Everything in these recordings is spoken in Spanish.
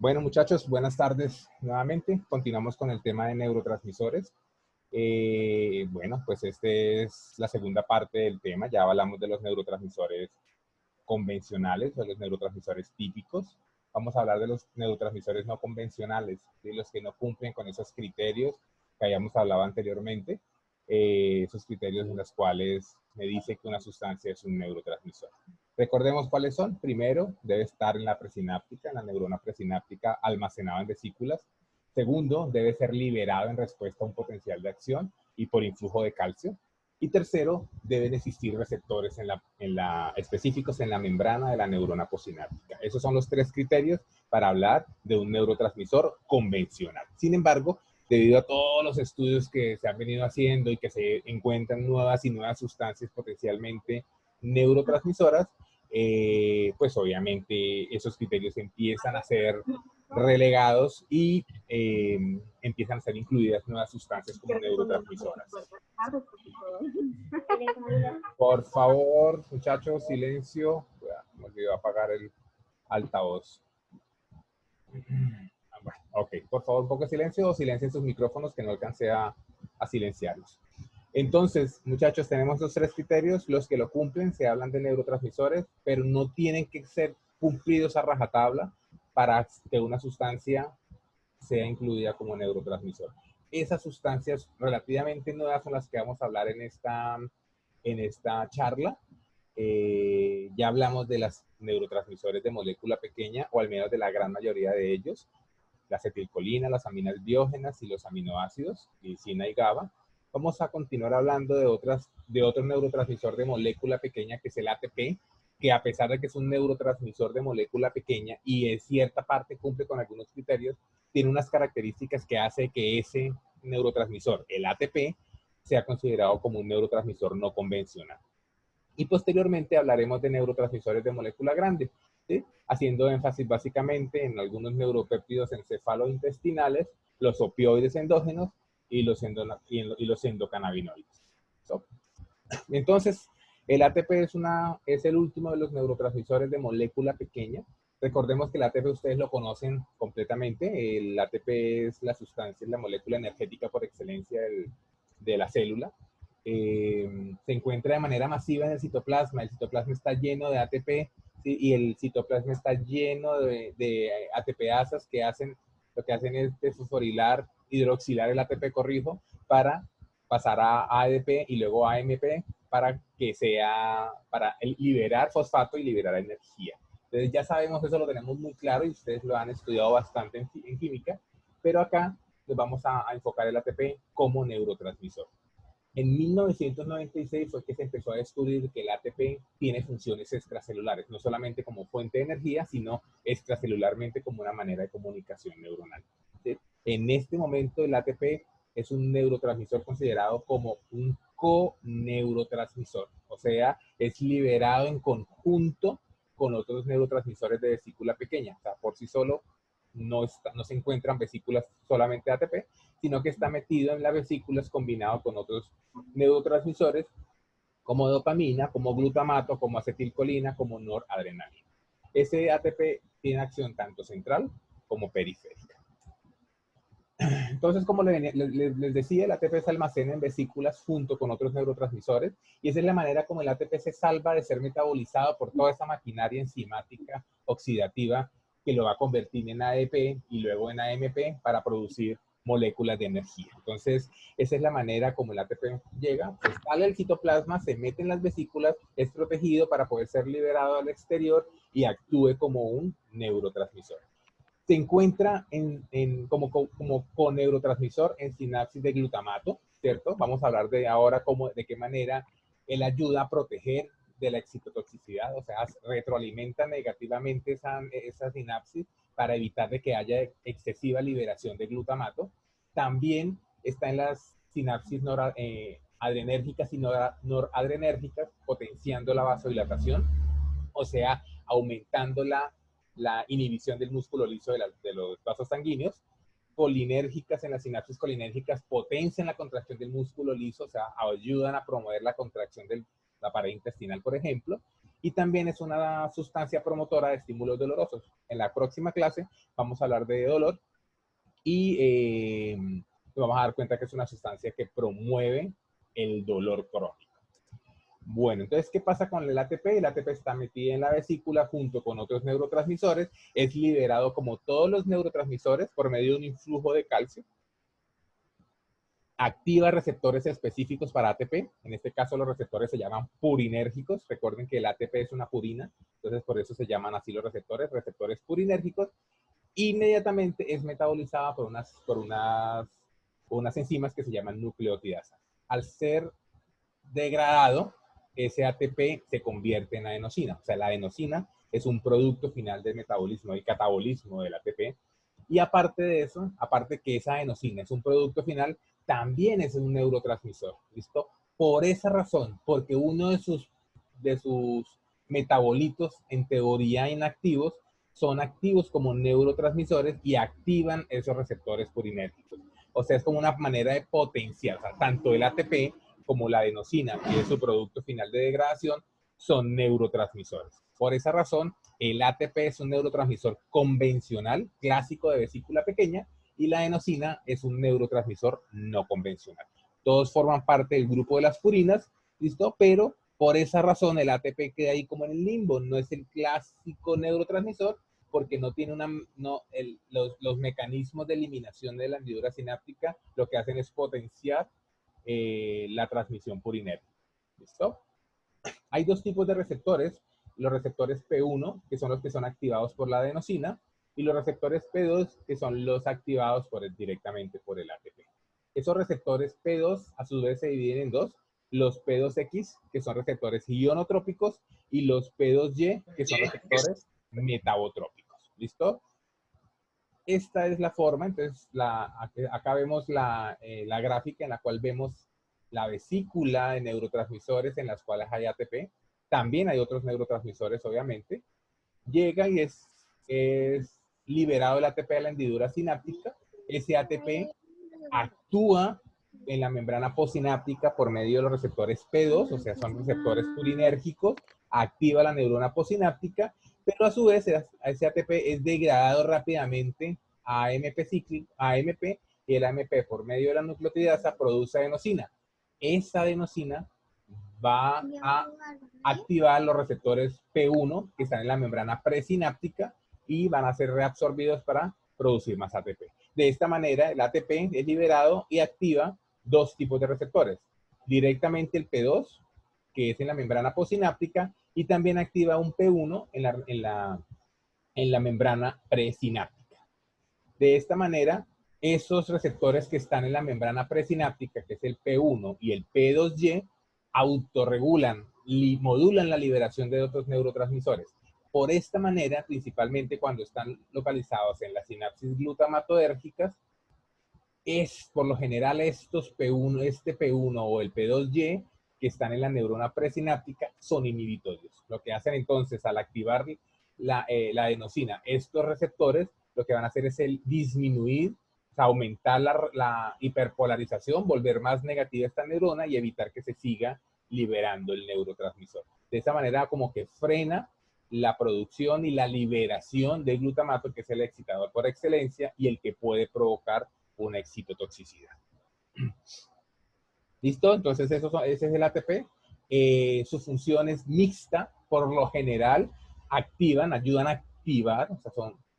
Bueno, muchachos, buenas tardes nuevamente. Continuamos con el tema de neurotransmisores. Bueno, pues esta es la segunda parte del tema. Ya hablamos de los neurotransmisores convencionales o los neurotransmisores típicos. Vamos a hablar de los neurotransmisores no convencionales, de los que no cumplen con esos criterios que habíamos hablado anteriormente. Esos criterios en los cuales me dice que una sustancia es un neurotransmisor. Recordemos cuáles son. Primero, debe estar en la presináptica, en la neurona presináptica, almacenado en vesículas. Segundo, debe ser liberado en respuesta a un potencial de acción y por influjo de calcio. Y tercero, deben existir receptores específicos en la membrana de la neurona postsináptica. Esos son los tres criterios para hablar de un neurotransmisor convencional. Sin embargo, debido a todos los estudios que se han venido haciendo y que se encuentran nuevas y nuevas sustancias potencialmente neurotransmisoras, pues obviamente esos criterios empiezan a ser relegados y empiezan a ser incluidas nuevas sustancias como neurotransmisoras. Por favor, muchachos, silencio. Me olvidó apagar el altavoz. Bueno, ok, por favor, un poco de silencio o silencien sus micrófonos que no alcancé a silenciarlos. Entonces, muchachos, tenemos los tres criterios. Los que lo cumplen se hablan de neurotransmisores, pero no tienen que ser cumplidos a rajatabla para que una sustancia sea incluida como neurotransmisor. Esas sustancias relativamente nuevas son las que vamos a hablar en esta charla. Ya hablamos de los neurotransmisores de molécula pequeña, o al menos de la gran mayoría de ellos, la acetilcolina, las aminas biógenas y los aminoácidos, glicina y GABA. Vamos a continuar hablando de otro neurotransmisor de molécula pequeña, que es el ATP, que a pesar de que es un neurotransmisor de molécula pequeña y en cierta parte cumple con algunos criterios, tiene unas características que hace que ese neurotransmisor, el ATP, sea considerado como un neurotransmisor no convencional. Y posteriormente hablaremos de neurotransmisores de molécula grande, ¿sí? Haciendo énfasis básicamente en algunos neuropéptidos encefalointestinales, los opioides endógenos y los endocannabinoides. ¿So? Entonces, el ATP es el último de los neurotransmisores de molécula pequeña. Recordemos que el ATP ustedes lo conocen completamente. El ATP es la sustancia, es la molécula energética por excelencia de la célula. Se encuentra de manera masiva en el citoplasma. El citoplasma está lleno de ATP, ¿sí? Y el citoplasma está lleno de ATPasas que lo que hacen es desfosforilar, hidroxilar el ATP, corrijo, para pasar a ADP y luego a AMP para liberar fosfato y liberar energía. Entonces ya sabemos, eso lo tenemos muy claro y ustedes lo han estudiado bastante en química, pero acá les vamos a enfocar el ATP como neurotransmisor. En 1996 fue que se empezó a descubrir que el ATP tiene funciones extracelulares, no solamente como fuente de energía, sino extracelularmente como una manera de comunicación neuronal. ¿Sí? En este momento el ATP es un neurotransmisor considerado como un co-neurotransmisor, o sea, es liberado en conjunto con otros neurotransmisores de vesícula pequeña. O sea, por sí solo no se encuentran vesículas solamente ATP, sino que está metido en las vesículas combinado con otros neurotransmisores como dopamina, como glutamato, como acetilcolina, como noradrenalina. Ese ATP tiene acción tanto central como periférica. Entonces, como les decía, el ATP se almacena en vesículas junto con otros neurotransmisores y esa es la manera como el ATP se salva de ser metabolizado por toda esa maquinaria enzimática oxidativa que lo va a convertir en ADP y luego en AMP para producir moléculas de energía. Entonces, esa es la manera como el ATP llega, pues sale del citoplasma, se mete en las vesículas, es protegido para poder ser liberado al exterior y actúe como un neurotransmisor. Se encuentra como co-neurotransmisor en sinapsis de glutamato, ¿cierto? Vamos a hablar ahora de qué manera él ayuda a proteger de la excitotoxicidad, o sea, retroalimenta negativamente esa sinapsis para evitar de que haya excesiva liberación de glutamato. También está en las sinapsis adrenérgicas y noradrenérgicas, potenciando la vasodilatación, o sea, aumentando la inhibición del músculo liso de los vasos sanguíneos. Colinérgicas en las sinapsis colinérgicas potencian la contracción del músculo liso, o sea, ayudan a promover la contracción de la pared intestinal, por ejemplo. y también es una sustancia promotora de estímulos dolorosos. En la próxima clase vamos a hablar de dolor y nos vamos a dar cuenta que es una sustancia que promueve el dolor crónico. Bueno, entonces, ¿qué pasa con el ATP? El ATP está metido en la vesícula junto con otros neurotransmisores, es liberado como todos los neurotransmisores por medio de un influjo de calcio, activa receptores específicos para ATP, en este caso los receptores se llaman purinérgicos, recuerden que el ATP es una purina, entonces por eso se llaman así los receptores, receptores purinérgicos, inmediatamente es metabolizada por unas enzimas que se llaman nucleotidasa. Al ser degradado, ese ATP se convierte en adenosina. O sea, la adenosina es un producto final del metabolismo y catabolismo del ATP. Y aparte de eso, aparte que esa adenosina es un producto final, también es un neurotransmisor. ¿Listo? Por esa razón, porque uno de sus metabolitos, en teoría inactivos, son activos como neurotransmisores y activan esos receptores purinérgicos. O sea, es como una manera de potenciar, o sea, tanto el ATP como la adenosina, que es su producto final de degradación, son neurotransmisores. Por esa razón, el ATP es un neurotransmisor convencional, clásico de vesícula pequeña, y la adenosina es un neurotransmisor no convencional. Todos forman parte del grupo de las purinas, ¿listo? Pero por esa razón el ATP queda ahí como en el limbo, no es el clásico neurotransmisor porque no tiene los mecanismos de eliminación de la hendidura sináptica, lo que hacen es potenciar la transmisión purinérgica. ¿Listo? Hay dos tipos de receptores, los receptores P1, que son los que son activados por la adenosina, y los receptores P2, que son los activados directamente por el ATP. Esos receptores P2 a su vez se dividen en dos, los P2X, que son receptores ionotrópicos, y los P2Y, que son receptores metabotrópicos. ¿Listo? Esta es la forma, entonces acá vemos la gráfica en la cual vemos la vesícula de neurotransmisores en las cuales hay ATP. También hay otros neurotransmisores, obviamente. Llega y es liberado el ATP de la hendidura sináptica. Ese ATP actúa en la membrana postsináptica por medio de los receptores P2, o sea, son receptores purinérgicos, activa la neurona postsináptica, pero a su vez ese ATP es degradado rápidamente a AMP cíclico, AMP, y el AMP por medio de la nucleotidasa produce adenosina. Esa adenosina va a activar los receptores P1 que están en la membrana presináptica y van a ser reabsorbidos para producir más ATP. De esta manera, el ATP es liberado y activa dos tipos de receptores. Directamente el P2, que es en la membrana postsináptica, y también activa un P1 en la membrana presináptica. De esta manera, esos receptores que están en la membrana presináptica, que es el P1 y el P2Y, autorregulan, modulan la liberación de otros neurotransmisores. Por esta manera, principalmente cuando están localizados en las sinapsis glutamatodérgicas, es por lo general estos P1, este P1 o el P2Y que están en la neurona presináptica son inhibitorios. Lo que hacen entonces al activar la adenosina, estos receptores, lo que van a hacer es el disminuir, o sea, aumentar la hiperpolarización, volver más negativa esta neurona y evitar que se siga liberando el neurotransmisor. De esa manera como que frena la producción y la liberación de glutamato, que es el excitador por excelencia y el que puede provocar una excitotoxicidad. ¿Listo? Entonces ese es el ATP. Su función es mixta, por lo general ayudan a activar, o sea,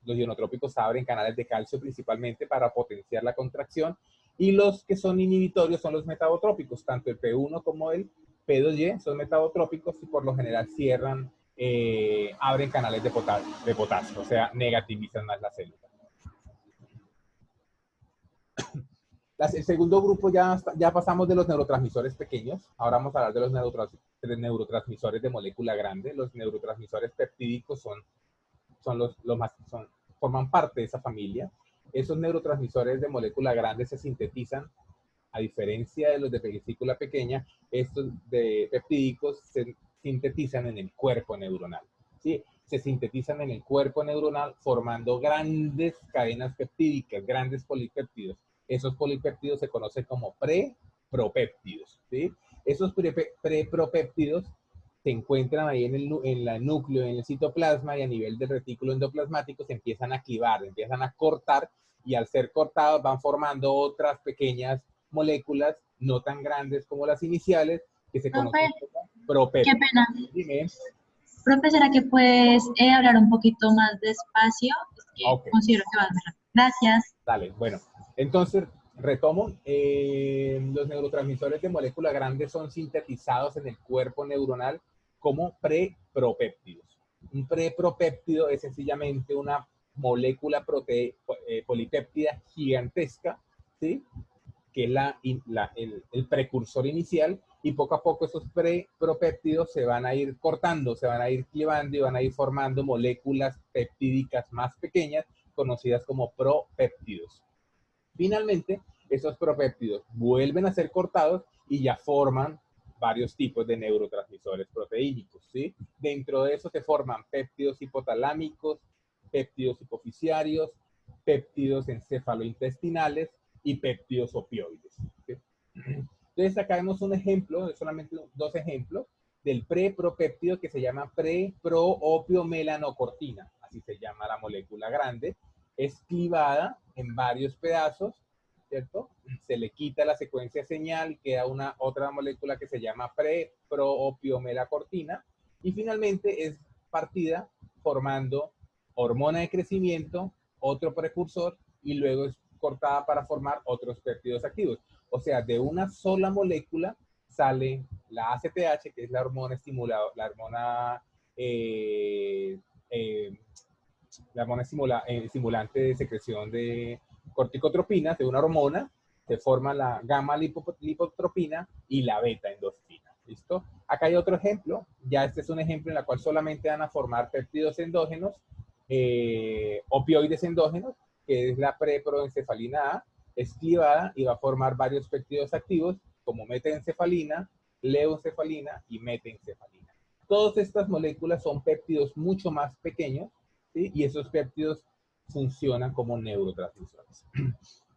los ionotrópicos abren canales de calcio principalmente para potenciar la contracción, y los que son inhibitorios son los metabotrópicos, tanto el P1 como el P2Y son metabotrópicos y por lo general cierran, abren canales de potasio, o sea, negativizan más la célula. El segundo grupo ya pasamos de los neurotransmisores pequeños. Ahora vamos a hablar de los neurotransmisores de molécula grande. Los neurotransmisores peptídicos forman parte de esa familia. Esos neurotransmisores de molécula grande se sintetizan, a diferencia de los de vesícula pequeña, estos de peptídicos se sintetizan en el cuerpo neuronal. ¿Sí? Se sintetizan en el cuerpo neuronal formando grandes cadenas peptídicas, grandes polipéptidos. Esos polipéptidos se conocen como prepropéptidos, ¿sí? Esos prepropéptidos se encuentran ahí en el núcleo, en el citoplasma, y a nivel del retículo endoplasmático se empiezan a clivar, empiezan a cortar, y al ser cortados van formando otras pequeñas moléculas, no tan grandes como las iniciales, que se Profe, conocen como qué propéptidos. pena. Dime. Profe, ¿será que puedes hablar un poquito más despacio? Es que Ok. considero que vas mejor. Gracias. Dale, bueno, entonces retomo. Los neurotransmisores de molécula grande son sintetizados en el cuerpo neuronal como prepropéptidos. Un prepropéptido es sencillamente una molécula polipéptida gigantesca, ¿sí? Que es el precursor inicial, y poco a poco esos prepropéptidos se van a ir cortando, se van a ir clivando y van a ir formando moléculas peptídicas más pequeñas, conocidas como propéptidos. Finalmente, esos propéptidos vuelven a ser cortados y ya forman varios tipos de neurotransmisores proteínicos, ¿sí? Dentro de eso se forman péptidos hipotalámicos, péptidos hipofisiarios, péptidos encefalointestinales y péptidos opioides, ¿sí? Entonces acá vemos un ejemplo, solamente dos ejemplos, del prepropéptido que se llama preproopiomelanocortina, así se llama la molécula grande. Es clivada en varios pedazos, ¿cierto? Se le quita la secuencia señal, queda una otra molécula que se llama preproopiomelanocortina, y finalmente es partida formando hormona de crecimiento, otro precursor, y luego es cortada para formar otros péptidos activos. O sea, de una sola molécula sale la ACTH, que es la hormona estimuladora, eh, eh, la hormona estimulante de secreción de corticotropinas, de una hormona. Se forma la gamma lipotropina y la beta endorfina. ¿Listo? Acá hay otro ejemplo. Ya este es un ejemplo en el cual solamente van a formar péptidos endógenos, opioides endógenos, que es la preproencefalina A, es clivada y va a formar varios péptidos activos como metencefalina, leoencefalina y metencefalina. Todas estas moléculas son péptidos mucho más pequeños, ¿sí? Y esos péptidos funcionan como neurotransmisores.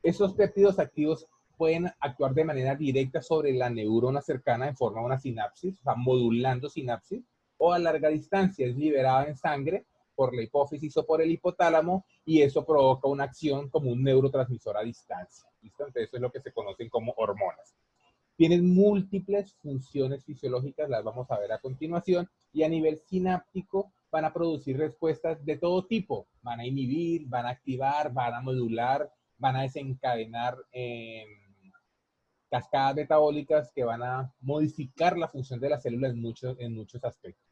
Esos péptidos activos pueden actuar de manera directa sobre la neurona cercana en forma de una sinapsis, o sea, modulando sinapsis, o a larga distancia, es liberada en sangre por la hipófisis o por el hipotálamo, y eso provoca una acción como un neurotransmisor a distancia. ¿Listo? Entonces eso es lo que se conocen como hormonas. Tienen múltiples funciones fisiológicas, las vamos a ver a continuación, y a nivel sináptico van a producir respuestas de todo tipo. Van a inhibir, van a activar, van a modular, van a desencadenar cascadas metabólicas que van a modificar la función de la célula en muchos aspectos.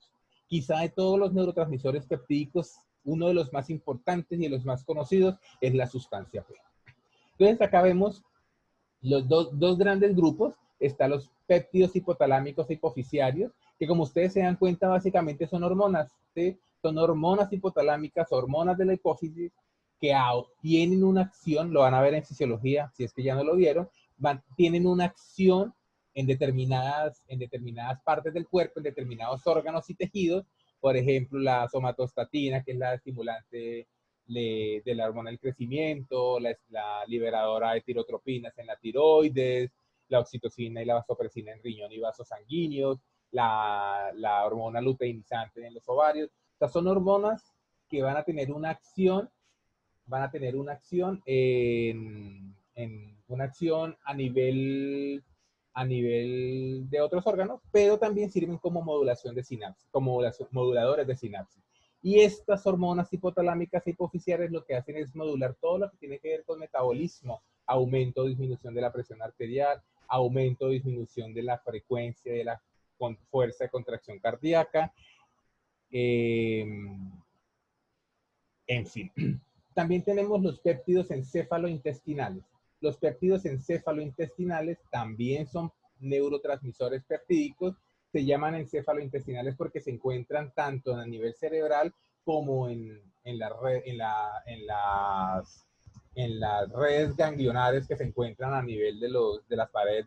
Quizá de todos los neurotransmisores peptídicos, uno de los más importantes y de los más conocidos es la sustancia P. Entonces acá vemos los dos grandes grupos. Están los péptidos hipotalámicos e hipofisiarios, que como ustedes se dan cuenta básicamente son hormonas, ¿sí? Son hormonas hipotalámicas, hormonas de la hipófisis, que tienen una acción, lo van a ver en fisiología, si es que ya no lo vieron, tienen una acción en determinadas partes del cuerpo, en determinados órganos y tejidos. Por ejemplo, la somatostatina, que es la estimulante de la hormona del crecimiento, la liberadora de tirotropinas en la tiroides, la oxitocina y la vasopresina en riñón y vasos sanguíneos, la hormona luteinizante en los ovarios. O sea, son hormonas que van a tener una acción, una acción a nivel de otros órganos, pero también sirven como modulación de sinapsis, como moduladores de sinapsis. Y estas hormonas hipotalámicas e hipofisiarias lo que hacen es modular todo lo que tiene que ver con metabolismo, aumento o disminución de la presión arterial, aumento o disminución de la frecuencia de la fuerza de contracción cardíaca, en fin. También tenemos los péptidos encefalointestinales. Los péptidos encefalointestinales también son neurotransmisores peptídicos. Se llaman encefalointestinales porque se encuentran tanto a nivel cerebral como en las redes ganglionares que se encuentran a nivel de las paredes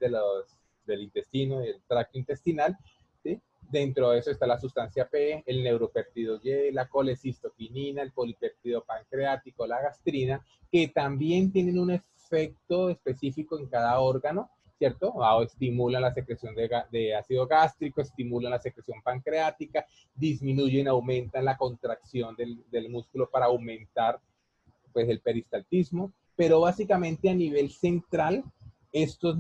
del intestino, del tracto intestinal, ¿sí? Dentro de eso está la sustancia P, el neuropéptido Y, la colecistoquinina, el polipéptido pancreático, la gastrina, que también tienen un efecto específico en cada órgano, ¿cierto? O estimulan la secreción de ácido gástrico, estimulan la secreción pancreática, disminuyen, aumentan la contracción del músculo para aumentar pues, el peristaltismo, pero básicamente a nivel central, estos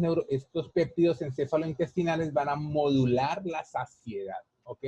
péptidos encéfalointestinales van a modular la saciedad, ¿ok?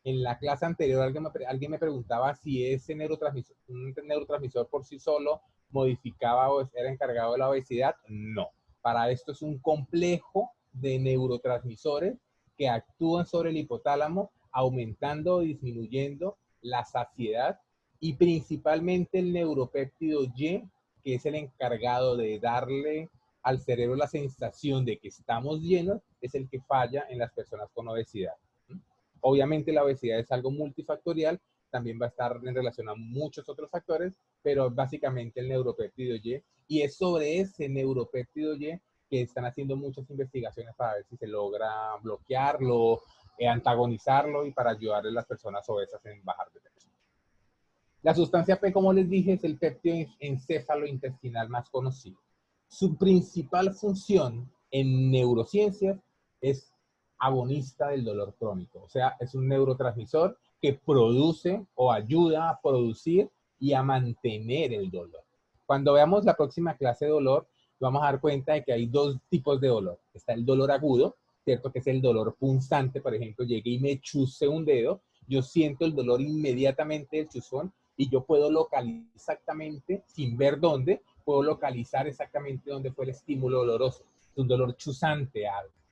En la clase anterior alguien me preguntaba si ese neurotransmisor, un neurotransmisor por sí solo modificaba o era encargado de la obesidad. No. Para esto es un complejo de neurotransmisores que actúan sobre el hipotálamo, aumentando o disminuyendo la saciedad y principalmente el neuropéptido Y, que es el encargado de darle al cerebro la sensación de que estamos llenos, es el que falla en las personas con obesidad. Obviamente la obesidad es algo multifactorial, también va a estar en relación a muchos otros factores, pero básicamente el neuropéptido y es sobre ese neuropéptido Y que están haciendo muchas investigaciones para ver si se logra bloquearlo, antagonizarlo y para ayudarle a las personas obesas en bajar de peso. La sustancia P, como les dije, es el péptido encéfalointestinal más conocido. Su principal función en neurociencias es agonista del dolor crónico. O sea, es un neurotransmisor que produce o ayuda a producir y a mantener el dolor. Cuando veamos la próxima clase de dolor, vamos a dar cuenta de que hay dos tipos de dolor. Está el dolor agudo, ¿cierto? Que es el dolor punzante. Por ejemplo, llegué y me chusé un dedo. Yo siento el dolor inmediatamente del chuzón y yo puedo localizar exactamente, sin ver dónde, puedo localizar exactamente dónde fue el estímulo doloroso. Es un dolor chuzante,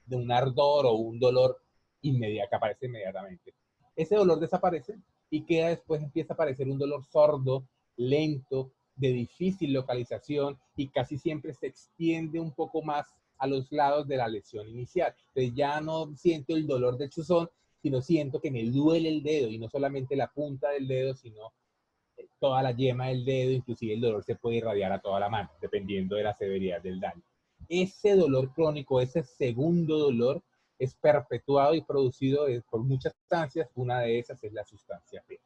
de un ardor o un dolor inmediato que aparece inmediatamente. Ese dolor desaparece y queda después, empieza a aparecer un dolor sordo, lento, de difícil localización y casi siempre se extiende un poco más a los lados de la lesión inicial. Entonces ya no siento el dolor del chuzón, sino siento que me duele el dedo y no solamente la punta del dedo, sino toda la yema del dedo, inclusive el dolor se puede irradiar a toda la mano, dependiendo de la severidad del daño. Ese dolor crónico, ese segundo dolor, es perpetuado y producido por muchas sustancias. Una de esas es la sustancia P.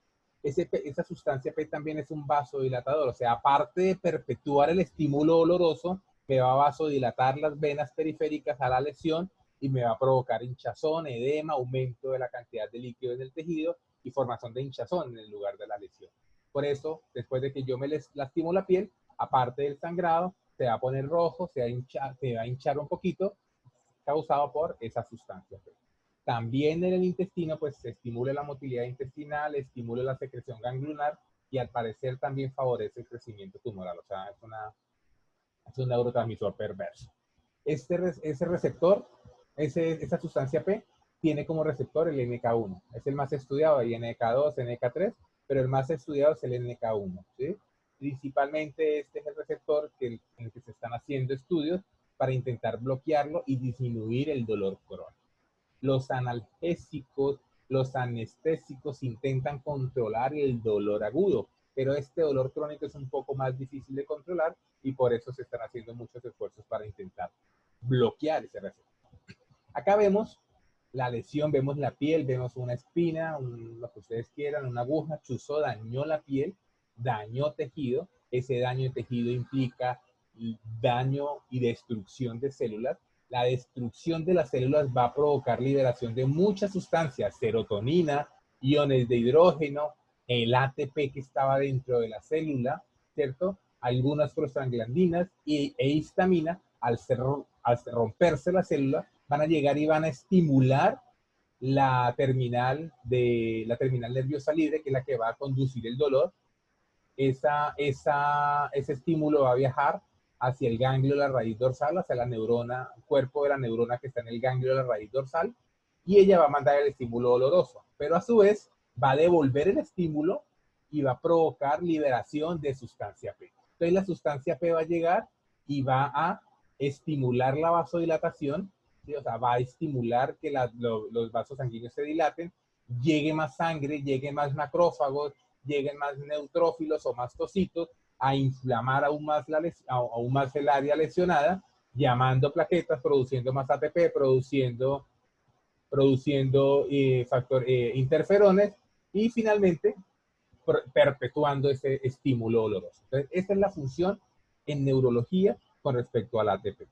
Esa sustancia P también es un vasodilatador, o sea, aparte de perpetuar el estímulo doloroso, me va a vasodilatar las venas periféricas a la lesión y me va a provocar hinchazón, edema, aumento de la cantidad de líquido en el tejido y formación de hinchazón en el lugar de la lesión. Por eso, después de que yo me lastimo la piel, aparte del sangrado, se va a poner rojo, se va a hinchar un poquito, causado por esa sustancia. También en el intestino, pues se estimula la motilidad intestinal, estimula la secreción ganglionar y al parecer también favorece el crecimiento tumoral. O sea, es un neurotransmisor perverso. Ese receptor, esa sustancia P, tiene como receptor el NK1. Es el más estudiado, hay NK2, NK3, pero el más estudiado es el NK1, ¿sí? Principalmente este es el receptor en el que se están haciendo estudios para intentar bloquearlo y disminuir el dolor crónico. Los analgésicos, los anestésicos intentan controlar el dolor agudo, pero este dolor crónico es un poco más difícil de controlar y por eso se están haciendo muchos esfuerzos para intentar bloquear ese receptor. Acá vemos la lesión, vemos la piel, vemos una espina, lo que ustedes quieran, una aguja, chuzó, dañó la piel, dañó tejido. Ese daño de tejido implica daño y destrucción de células. La destrucción de las células va a provocar liberación de muchas sustancias, serotonina, iones de hidrógeno, el ATP que estaba dentro de la célula, ¿cierto? Algunas prostaglandinas e histamina, al romperse la célula, van a llegar y van a estimular la terminal nerviosa libre, que es la que va a conducir el dolor. Ese estímulo va a viajar hacia el ganglio de la raíz dorsal, hacia la neurona, cuerpo de la neurona que está en el ganglio de la raíz dorsal, y ella va a mandar el estímulo doloroso, pero a su vez va a devolver el estímulo y va a provocar liberación de sustancia P. Entonces la sustancia P va a llegar y va a estimular la vasodilatación, ¿sí? O sea, va a estimular que los vasos sanguíneos se dilaten, llegue más sangre, llegue más macrófagos, lleguen más neutrófilos o mastocitos a inflamar aún más el área lesionada, llamando plaquetas, produciendo más ATP, produciendo interferones y finalmente perpetuando ese estímulo doloroso. Entonces, esta es la función en neurología con respecto al ATP.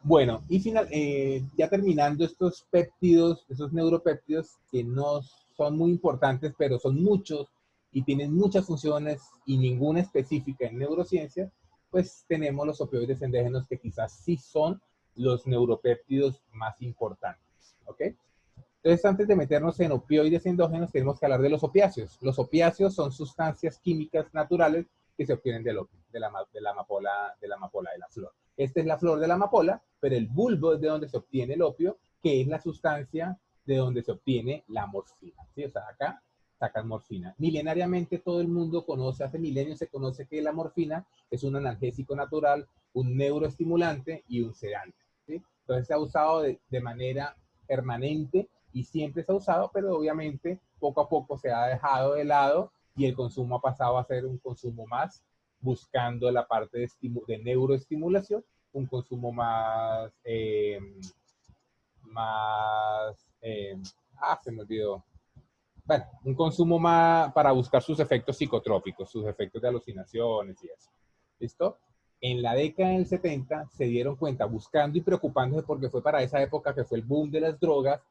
Bueno, y ya terminando estos péptidos, esos neuropéptidos que no son muy importantes, pero son muchos y tienen muchas funciones y ninguna específica en neurociencia, pues tenemos los opioides endógenos que quizás sí son los neuropéptidos más importantes, ¿ok? Entonces, antes de meternos en opioides endógenos, tenemos que hablar de los opiáceos. Los opiáceos son sustancias químicas naturales que se obtienen del opio, de la amapola, de la flor. Esta es la flor de la amapola, pero el bulbo es de donde se obtiene el opio, que es la sustancia de donde se obtiene la morfina. ¿Sí? O sea, acá sacan morfina. Milenariamente todo el mundo conoce, hace milenios se conoce que la morfina es un analgésico natural, un neuroestimulante y un sedante. ¿Sí? Entonces se ha usado de manera permanente y siempre se ha usado, pero obviamente poco a poco se ha dejado de lado y el consumo ha pasado a ser un consumo más buscando la parte de neuroestimulación, un consumo más, se me olvidó, bueno, un consumo más para buscar sus efectos psicotrópicos, sus efectos de alucinaciones y eso. ¿Listo? En la década del 70 se dieron cuenta, buscando y preocupándose, porque fue para esa época que fue el boom de las drogas,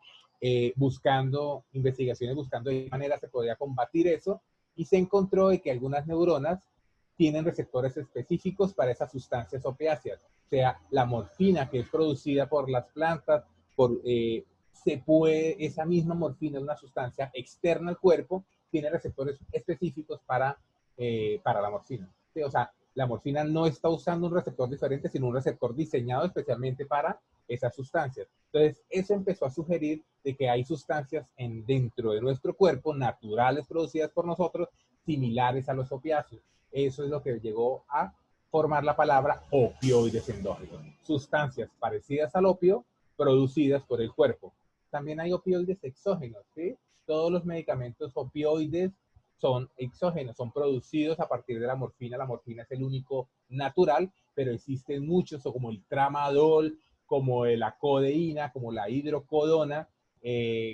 buscando investigaciones, buscando de qué manera se podía combatir eso, y se encontró de que algunas neuronas tienen receptores específicos para esas sustancias opiáceas, o sea, la morfina que es producida por las plantas, esa misma morfina es una sustancia externa al cuerpo, tiene receptores específicos para la morfina. ¿Sí? O sea, la morfina no está usando un receptor diferente, sino un receptor diseñado especialmente para esas sustancias. Entonces, eso empezó a sugerir de que hay sustancias dentro de nuestro cuerpo, naturales, producidas por nosotros, similares a los opiáceos. Eso es lo que llegó a formar la palabra opioides endógenos. Sustancias parecidas al opio, producidas por el cuerpo. También hay opioides exógenos, ¿sí? Todos los medicamentos opioides son exógenos, son producidos a partir de la morfina. La morfina es el único natural, pero existen muchos, como el tramadol, como la codeína, como la hidrocodona,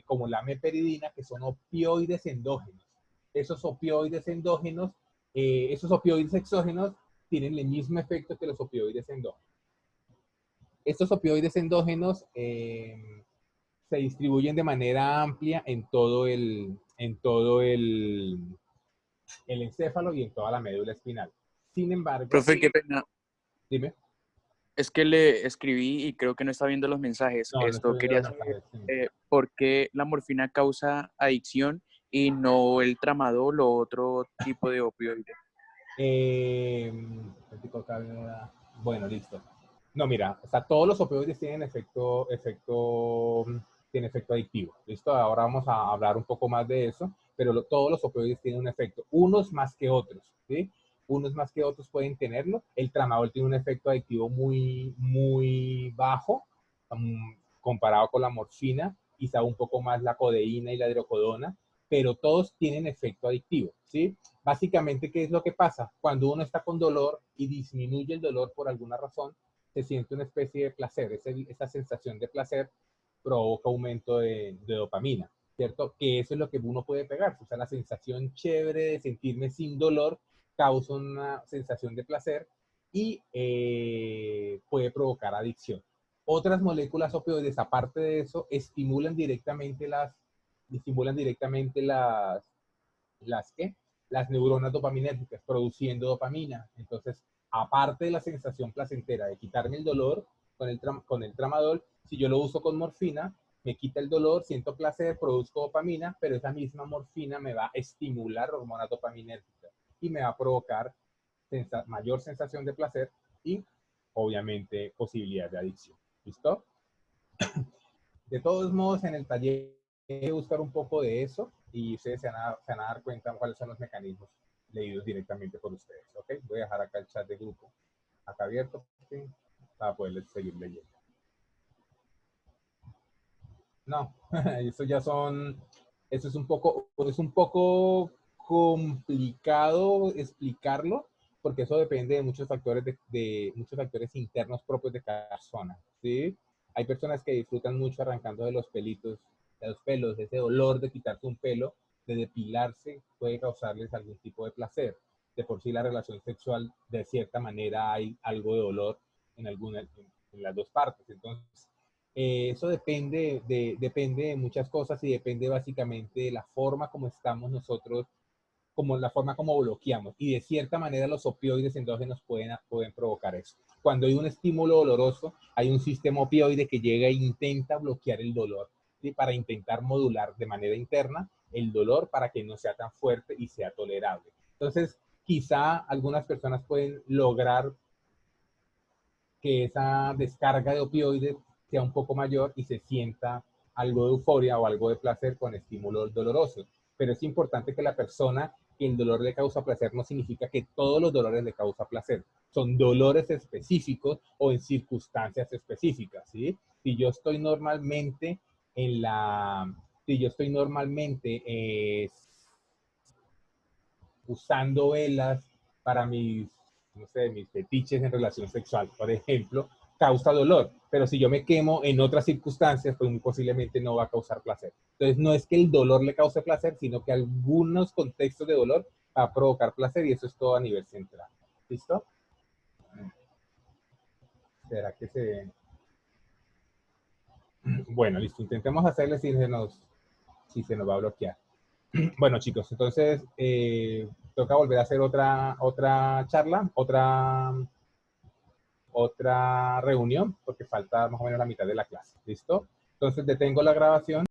como la meperidina, que son opioides endógenos. Esos opioides endógenos, esos opioides exógenos tienen el mismo efecto que los opioides endógenos. Estos opioides endógenos se distribuyen de manera amplia en todo el encéfalo y en toda la médula espinal. Sin embargo, Profe, qué pena. dime. Es que le escribí y creo que no está viendo los mensajes. No, no Esto estoy viendo quería los saber mensajes. Sí. por qué la morfina causa adicción y no el tramadol o otro tipo de opioide. Bueno, listo. No, mira, o sea, todos los opioides tienen tienen efecto adictivo. Listo, ahora vamos a hablar un poco más de eso, pero todos los opioides tienen un efecto, unos más que otros, ¿sí? Unos más que otros pueden tenerlo. El tramadol tiene un efecto adictivo muy, muy bajo, comparado con la morfina, quizá un poco más la codeína y la hidrocodona, pero todos tienen efecto adictivo, ¿sí? Básicamente, ¿qué es lo que pasa? Cuando uno está con dolor y disminuye el dolor por alguna razón, se siente una especie de placer. Esa sensación de placer provoca aumento de dopamina, ¿cierto? Que eso es lo que uno puede pegar. O sea, la sensación chévere de sentirme sin dolor causa una sensación de placer y puede provocar adicción. Otras moléculas opioides, aparte de eso, estimulan directamente las neuronas dopaminérgicas, produciendo dopamina. Entonces, aparte de la sensación placentera de quitarme el dolor con el tramadol, si yo lo uso con morfina, me quita el dolor, siento placer, produzco dopamina, pero esa misma morfina me va a estimular hormonas dopaminérgicas y me va a provocar mayor sensación de placer y, obviamente, posibilidad de adicción. ¿Listo? De todos modos, en el taller voy a buscar un poco de eso y ustedes se van a dar cuenta cuáles son los mecanismos leídos directamente por ustedes. ¿Ok? Voy a dejar acá el chat de grupo acá abierto, ¿sí? Para poderles seguir leyendo. No, eso es un poco complicado explicarlo porque eso depende de muchos factores de muchos factores internos propios de cada persona, ¿sí? Hay personas que disfrutan mucho arrancando de los pelos, ese dolor de quitarse un pelo, de depilarse, puede causarles algún tipo de placer. De por sí la relación sexual, de cierta manera, hay algo de dolor en en las dos partes. Entonces, eso depende de muchas cosas y depende básicamente de la forma como estamos nosotros, como la forma como bloqueamos. Y de cierta manera los opioides endógenos pueden provocar eso. Cuando hay un estímulo doloroso, hay un sistema opioide que llega e intenta bloquear el dolor, ¿sí? Para intentar modular de manera interna el dolor para que no sea tan fuerte y sea tolerable. Entonces, quizá algunas personas pueden lograr que esa descarga de opioides sea un poco mayor y se sienta algo de euforia o algo de placer con estímulos dolorosos. Pero es importante que la persona que el dolor le causa placer no significa que todos los dolores le causa placer. Son dolores específicos o en circunstancias específicas, ¿sí? Si yo estoy normalmente en la... Si yo estoy normalmente usando velas para mis, no sé, mis fetiches en relación sexual, por ejemplo, causa dolor. Pero si yo me quemo en otras circunstancias, pues muy posiblemente no va a causar placer. Entonces, no es que el dolor le cause placer, sino que algunos contextos de dolor va a provocar placer y eso es todo a nivel central. ¿Listo? ¿Será que se...? Bueno, listo. Intentemos hacerle si se nos va a bloquear. Bueno, chicos, entonces toca volver a hacer otra charla, otra reunión, porque falta más o menos la mitad de la clase. ¿Listo? Entonces detengo la grabación